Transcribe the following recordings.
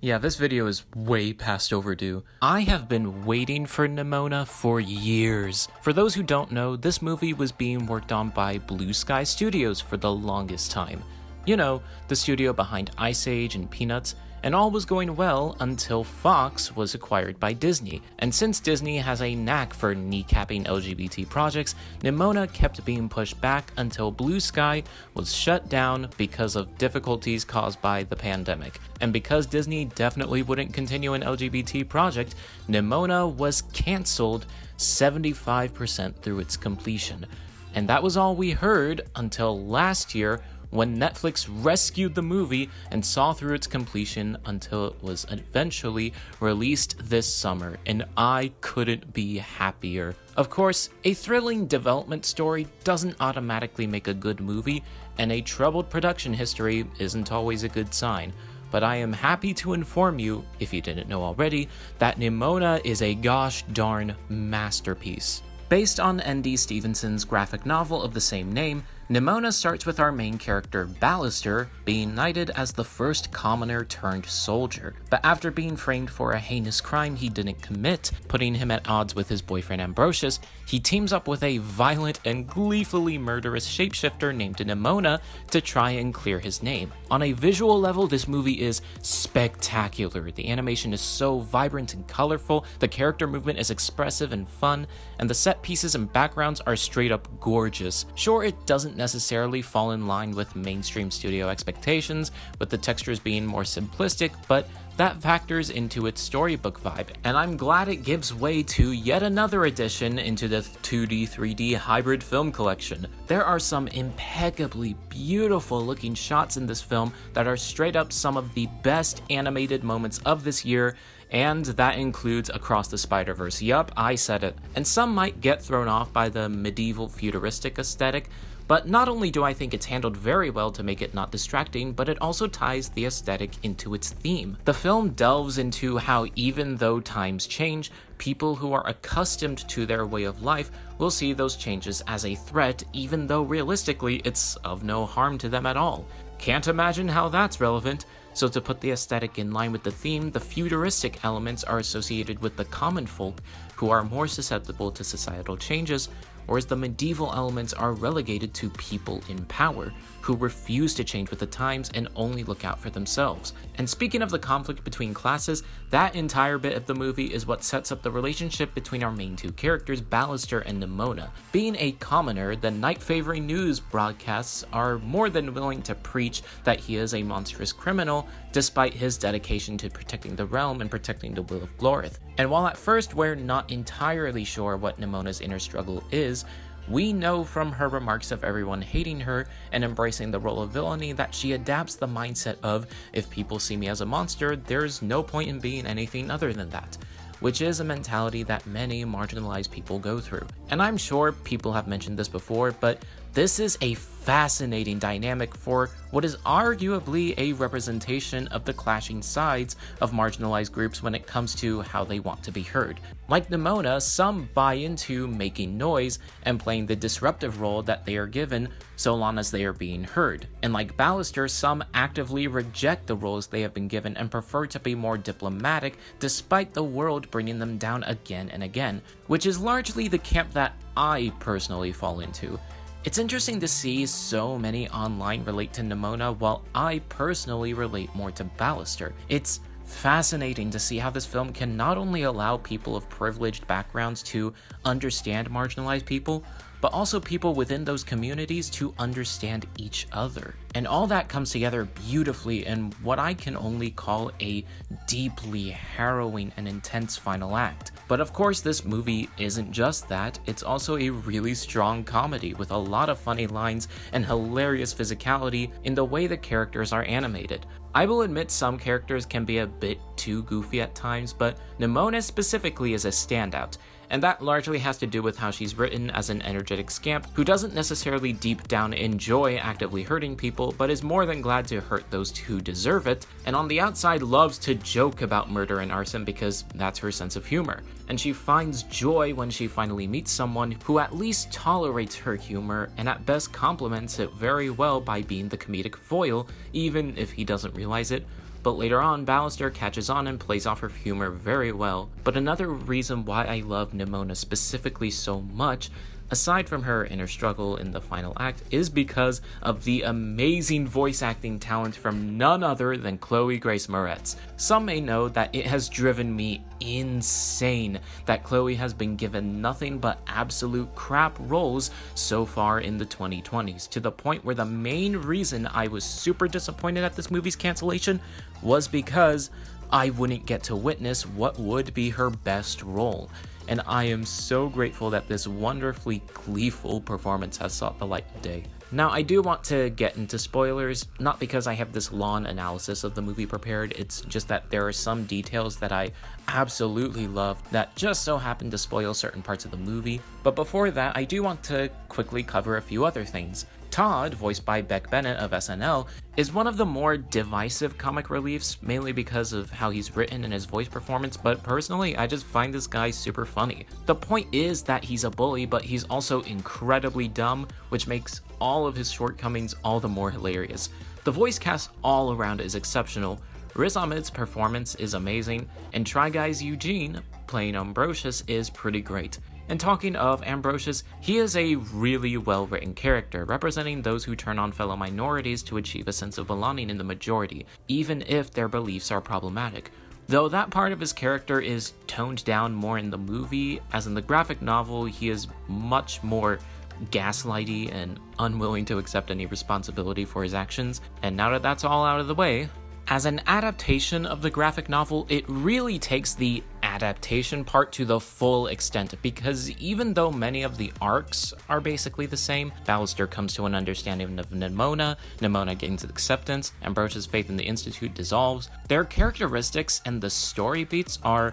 Yeah, this video is way past overdue. I have been waiting for Nimona for years. For those who don't know, this movie was being worked on by Blue Sky Studios for the longest time. You know, the studio behind Ice Age and Peanuts, and all was going well until Fox was acquired by Disney. And since Disney has a knack for kneecapping LGBT projects, Nimona kept being pushed back until Blue Sky was shut down because of difficulties caused by the pandemic. And because Disney definitely wouldn't continue an LGBT project, Nimona was cancelled 75% through its completion. And that was all we heard until last year, when Netflix rescued the movie and saw through its completion until it was eventually released this summer, and I couldn't be happier. Of course, a thrilling development story doesn't automatically make a good movie, and a troubled production history isn't always a good sign. But I am happy to inform you, if you didn't know already, that Nimona is a gosh darn masterpiece. Based on N.D. Stevenson's graphic novel of the same name, Nimona starts with our main character, Ballister, being knighted as the first commoner turned soldier. But after being framed for a heinous crime he didn't commit, putting him at odds with his boyfriend Ambrosius, he teams up with a violent and gleefully murderous shapeshifter named Nimona to try and clear his name. On a visual level, this movie is spectacular. The animation is so vibrant and colorful, the character movement is expressive and fun, and the set pieces and backgrounds are straight up gorgeous. Sure, it doesn't necessarily fall in line with mainstream studio expectations, with the textures being more simplistic, but that factors into its storybook vibe, and I'm glad it gives way to yet another addition into the 2D 3D hybrid film collection. There are some impeccably beautiful looking shots in this film that are straight up some of the best animated moments of this year, and that includes Across the Spider-Verse. Yup, I said it. And some might get thrown off by the medieval futuristic aesthetic, but not only do I think it's handled very well to make it not distracting, but it also ties the aesthetic into its theme. The film delves into how even though times change, people who are accustomed to their way of life will see those changes as a threat, even though realistically it's of no harm to them at all. Can't imagine how that's relevant. So to put the aesthetic in line with the theme, the futuristic elements are associated with the common folk who are more susceptible to societal changes, whereas the medieval elements are relegated to people in power, who refuse to change with the times and only look out for themselves. And speaking of the conflict between classes, that entire bit of the movie is what sets up the relationship between our main two characters, Ballister and Nimona. Being a commoner, the night-favoring news broadcasts are more than willing to preach that he is a monstrous criminal, despite his dedication to protecting the realm and protecting the will of Glorith. And while at first we're not entirely sure what Nimona's inner struggle is, we know from her remarks of everyone hating her and embracing the role of villainy that she adapts the mindset of, if people see me as a monster, there's no point in being anything other than that, which is a mentality that many marginalized people go through. And I'm sure people have mentioned this before, but this is a fascinating dynamic for what is arguably a representation of the clashing sides of marginalized groups when it comes to how they want to be heard. Like Nimona, some buy into making noise and playing the disruptive role that they are given so long as they are being heard. And like Ballister, some actively reject the roles they have been given and prefer to be more diplomatic despite the world bringing them down again and again, which is largely the camp that I personally fall into. It's interesting to see so many online relate to Nimona, while I personally relate more to Ballister. It's fascinating to see how this film can not only allow people of privileged backgrounds to understand marginalized people, but also people within those communities to understand each other. And all that comes together beautifully in what I can only call a deeply harrowing and intense final act. But of course, this movie isn't just that, it's also a really strong comedy with a lot of funny lines and hilarious physicality in the way the characters are animated. I will admit some characters can be a bit too goofy at times, but Nimona specifically is a standout, and that largely has to do with how she's written as an energetic scamp who doesn't necessarily deep down enjoy actively hurting people, but is more than glad to hurt those who deserve it, and on the outside loves to joke about murder and arson because that's her sense of humor. And she finds joy when she finally meets someone who at least tolerates her humor and at best complements it very well by being the comedic foil, even if he doesn't realize it, but later on, Ballister catches on and plays off her humor very well. But another reason why I love Nimona specifically so much, aside from her inner struggle in the final act, is because of the amazing voice acting talent from none other than Chloe Grace Moretz. Some may know that it has driven me insane that Chloe has been given nothing but absolute crap roles so far in the 2020s, to the point where the main reason I was super disappointed at this movie's cancellation was because I wouldn't get to witness what would be her best role. And I am so grateful that this wonderfully gleeful performance has sought the light of day. Now, I do want to get into spoilers, not because I have this long analysis of the movie prepared, it's just that there are some details that I absolutely love that just so happen to spoil certain parts of the movie. But before that, I do want to quickly cover a few other things. Todd, voiced by Beck Bennett of SNL, is one of the more divisive comic reliefs, mainly because of how he's written and his voice performance, but personally, I just find this guy super funny. The point is that he's a bully, but he's also incredibly dumb, which makes all of his shortcomings all the more hilarious. The voice cast all around is exceptional. Riz Ahmed's performance is amazing, and Try Guys Eugene, playing Ambrosius, is pretty great. And talking of Ambrosius, he is a really well-written character, representing those who turn on fellow minorities to achieve a sense of belonging in the majority, even if their beliefs are problematic. Though that part of his character is toned down more in the movie, as in the graphic novel, he is much more gaslighty and unwilling to accept any responsibility for his actions. And now that that's all out of the way, as an adaptation of the graphic novel, it really takes the adaptation part to the full extent, because even though many of the arcs are basically the same, Ballister comes to an understanding of Nimona, Nimona gains acceptance, Ambrosius' faith in the Institute dissolves, their characteristics and the story beats are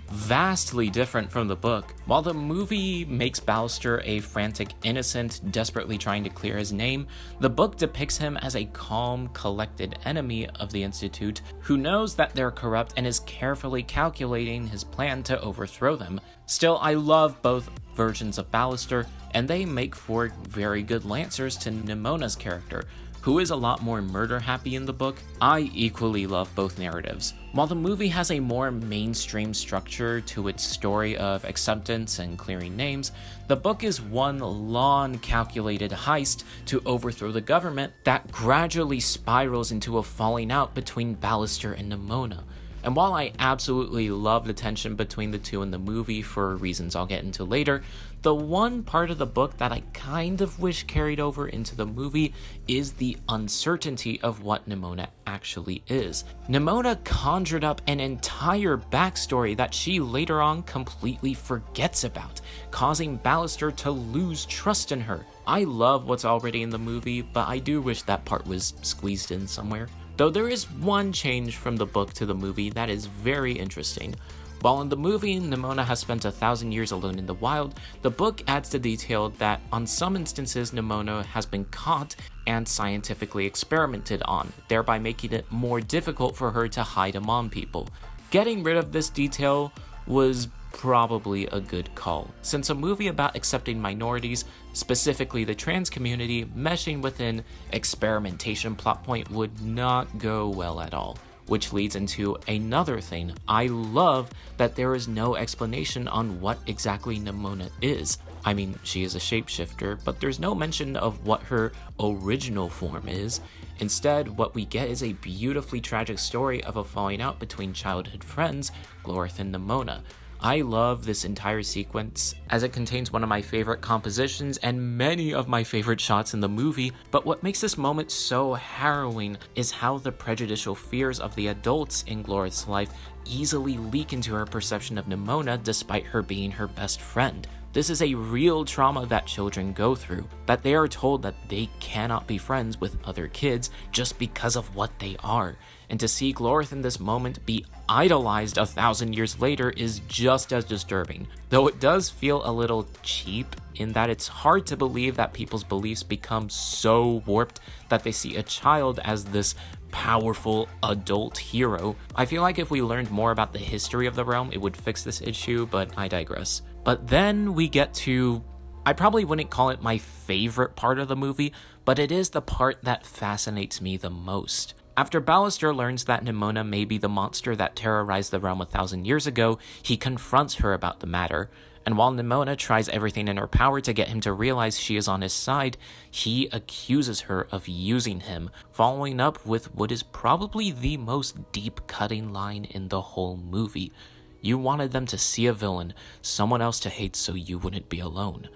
vastly different from the book. While the movie makes Ballister a frantic innocent, desperately trying to clear his name, the book depicts him as a calm, collected enemy of the Institute who knows that they're corrupt and is carefully calculating his plan to overthrow them. Still, I love both versions of Ballister, and they make for very good lancers to Nimona's character, who is a lot more murder-happy in the book. I equally love both narratives. While the movie has a more mainstream structure to its story of acceptance and clearing names, the book is one long, calculated heist to overthrow the government that gradually spirals into a falling out between Ballister and Nimona. And while I absolutely love the tension between the two in the movie for reasons I'll get into later, the one part of the book that I kind of wish carried over into the movie is the uncertainty of what Nimona actually is. Nimona conjured up an entire backstory that she later on completely forgets about, causing Ballister to lose trust in her. I love what's already in the movie, but I do wish that part was squeezed in somewhere. Though there is one change from the book to the movie that is very interesting. While in the movie, Nimona has spent 1,000 years alone in the wild, the book adds the detail that on some instances Nimona has been caught and scientifically experimented on, thereby making it more difficult for her to hide among people. Getting rid of this detail was probably a good call, since a movie about accepting minorities, specifically the trans community, meshing with an experimentation plot point would not go well at all. Which leads into another thing. I love that there is no explanation on what exactly Nimona is. I mean, she is a shapeshifter, but there's no mention of what her original form is. Instead, what we get is a beautifully tragic story of a falling out between childhood friends, Glorith and Nimona. I love this entire sequence, as it contains one of my favorite compositions and many of my favorite shots in the movie, but what makes this moment so harrowing is how the prejudicial fears of the adults in Glorith's life easily leak into her perception of Nimona despite her being her best friend. This is a real trauma that children go through, that they are told that they cannot be friends with other kids just because of what they are. And to see Glorith in this moment be idolized 1,000 years later is just as disturbing. Though it does feel a little cheap in that it's hard to believe that people's beliefs become so warped that they see a child as this powerful adult hero. I feel like if we learned more about the history of the realm, it would fix this issue, but I digress. But then we get to, I probably wouldn't call it my favorite part of the movie, but it is the part that fascinates me the most. After Ballister learns that Nimona may be the monster that terrorized the realm 1,000 years ago, he confronts her about the matter. And while Nimona tries everything in her power to get him to realize she is on his side, he accuses her of using him, following up with what is probably the most deep-cutting line in the whole movie. You wanted them to see a villain, someone else to hate so you wouldn't be alone.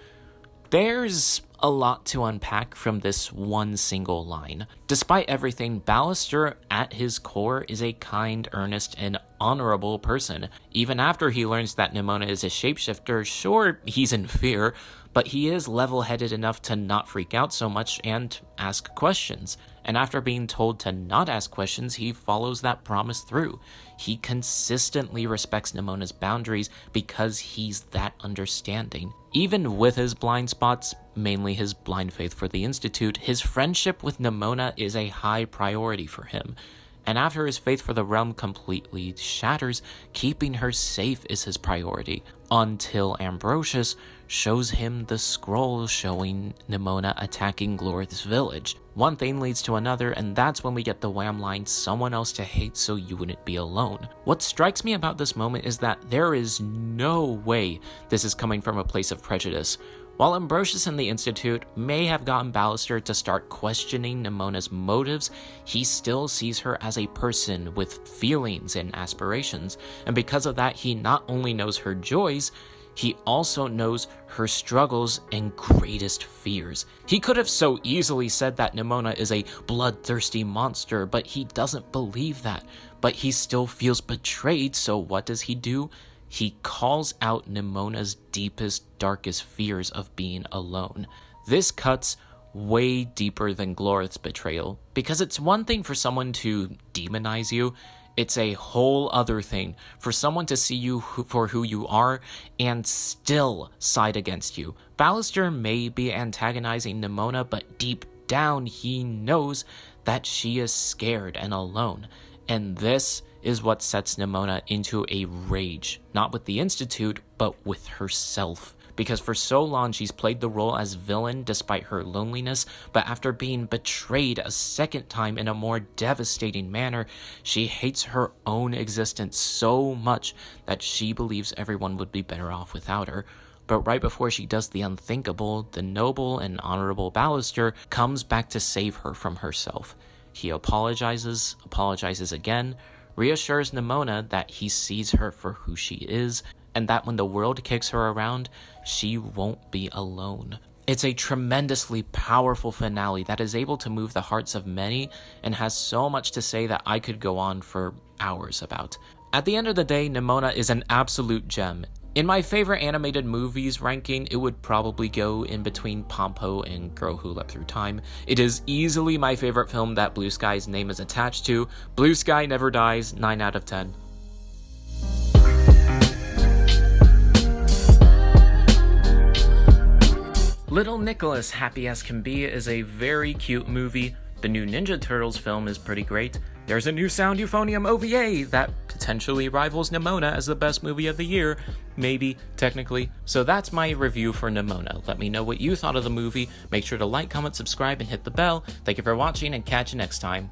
There's a lot to unpack from this one single line. Despite everything, Ballister, at his core, is a kind, earnest, and honorable person. Even after he learns that Nimona is a shapeshifter, sure, he's in fear, but he is level-headed enough to not freak out so much and ask questions. And after being told to not ask questions, he follows that promise through. He consistently respects Nimona's boundaries because he's that understanding. Even with his blind spots, mainly his blind faith for the Institute, his friendship with Nimona is a high priority for him. And after his faith for the realm completely shatters, keeping her safe is his priority, until Ambrosius shows him the scroll showing Nimona attacking Glorith's village. One thing leads to another, and that's when we get the wham line, someone else to hate so you wouldn't be alone. What strikes me about this moment is that there is no way this is coming from a place of prejudice. While Ambrosius and the Institute may have gotten Ballister to start questioning Nimona's motives, he still sees her as a person with feelings and aspirations, and because of that, he not only knows her joys, he also knows her struggles and greatest fears. He could have so easily said that Nimona is a bloodthirsty monster, but he doesn't believe that. But he still feels betrayed, so what does he do? He calls out Nimona's deepest, darkest fears of being alone. This cuts way deeper than Glorith's betrayal, because it's one thing for someone to demonize you, it's a whole other thing for someone to see you for who you are and still side against you. Ballister may be antagonizing Nimona, but deep down he knows that she is scared and alone. And this is what sets Nimona into a rage, not with the Institute, but with herself. Because for so long she's played the role as villain despite her loneliness, but after being betrayed a second time in a more devastating manner, she hates her own existence so much that she believes everyone would be better off without her. But right before she does the unthinkable, the noble and honorable Ballister comes back to save her from herself. He apologizes again, reassures Nimona that he sees her for who she is, and that when the world kicks her around, she won't be alone. It's a tremendously powerful finale that is able to move the hearts of many and has so much to say that I could go on for hours about. At the end of the day, Nimona is an absolute gem. In my favorite animated movies ranking, it would probably go in between Pompo and Girl Who Leapt Through Time. It is easily my favorite film that Blue Sky's name is attached to. Blue Sky never dies, 9 out of 10. Little Nicholas, Happy As Can Be, is a very cute movie. The new Ninja Turtles film is pretty great. There's a new Sound Euphonium OVA that potentially rivals Nimona as the best movie of the year. Maybe, technically. So that's my review for Nimona. Let me know what you thought of the movie. Make sure to like, comment, subscribe, and hit the bell. Thank you for watching, and catch you next time.